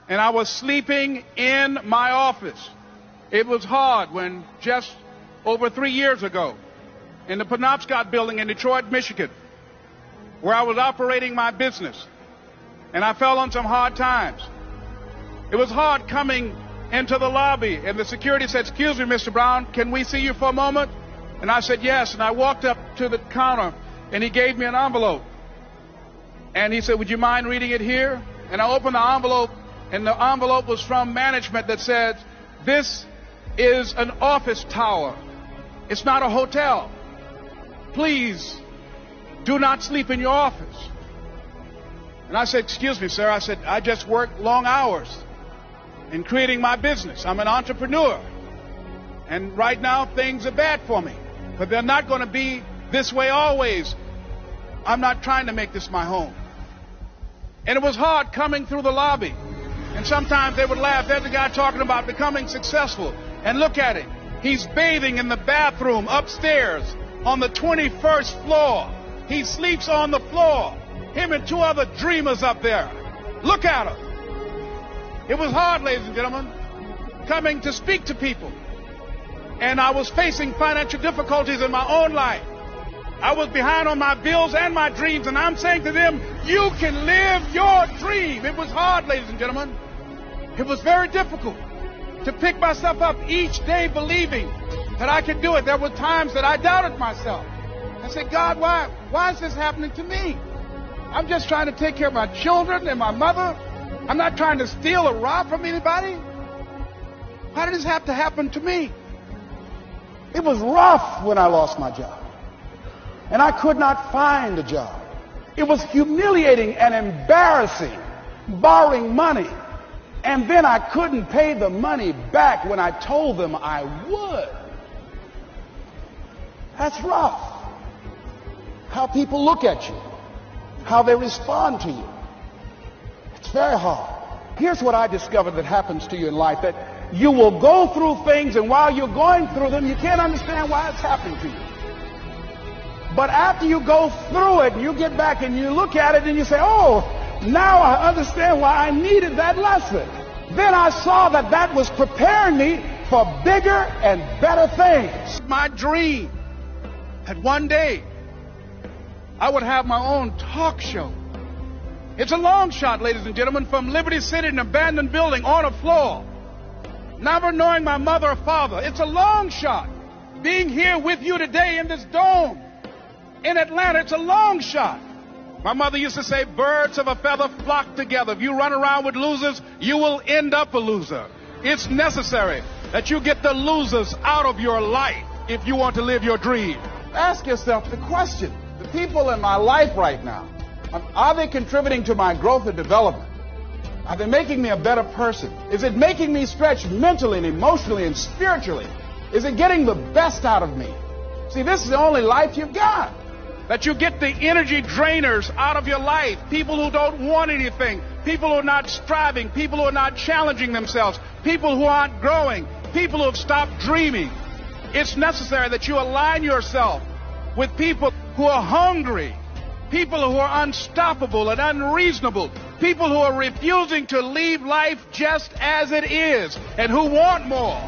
and I was sleeping in my office. It was hard when just over 3 years ago, in the Penobscot building in Detroit, Michigan, where I was operating my business, and I fell on some hard times. It was hard coming into the lobby, and the security said, "Excuse me, Mr. Brown, can we see you for a moment?" And I said, "Yes." And I walked up to the counter, and he gave me an envelope. And he said, "Would you mind reading it here?" And I opened the envelope, and the envelope was from management that said, "This is an office tower. It's not a hotel. Please do not sleep in your office." And I said, "Excuse me, sir." I said, "I just work long hours in creating my business. I'm an entrepreneur. And right now things are bad for me. But they're not going to be this way always. I'm not trying to make this my home." And it was hard coming through the lobby. And sometimes they would laugh. There's a guy talking about becoming successful. And look at him. He's bathing in the bathroom upstairs on the 21st floor. He sleeps on the floor. Him and 2 other dreamers up there. Look at him. It was hard, ladies and gentlemen, coming to speak to people. And I was facing financial difficulties in my own life. I was behind on my bills and my dreams, and I'm saying to them, you can live your dream. It was hard, ladies and gentlemen. It was very difficult to pick myself up each day believing that I could do it. There were times that I doubted myself. I said, "God, why is this happening to me? I'm just trying to take care of my children and my mother. I'm not trying to steal or rob from anybody. Why did this have to happen to me?" It was rough when I lost my job. And I could not find a job. It was humiliating and embarrassing, borrowing money. And then I couldn't pay the money back when I told them I would. That's rough. How people look at you, how they respond to you. It's very hard. Here's what I discovered that happens to you in life, that you will go through things, and while you're going through them, you can't understand why it's happening to you. But after you go through it, and you get back and you look at it and you say, "Oh, now I understand why I needed that lesson." Then I saw that that was preparing me for bigger and better things. My dream that one day I would have my own talk show. It's a long shot, ladies and gentlemen, from Liberty City, an abandoned building on a floor, never knowing my mother or father. It's a long shot. Being here with you today in this dome in Atlanta, it's a long shot. My mother used to say, "Birds of a feather flock together." If you run around with losers, you will end up a loser. It's necessary that you get the losers out of your life if you want to live your dream. Ask yourself the question, the people in my life right now, are they contributing to my growth and development? Are they making me a better person? Is it making me stretch mentally and emotionally and spiritually? Is it getting the best out of me? See, this is the only life you've got. That you get the energy drainers out of your life. People who don't want anything. People who are not striving. People who are not challenging themselves. People who aren't growing. People who have stopped dreaming. It's necessary that you align yourself with people who are hungry. People who are unstoppable and unreasonable. People who are refusing to leave life just as it is and who want more.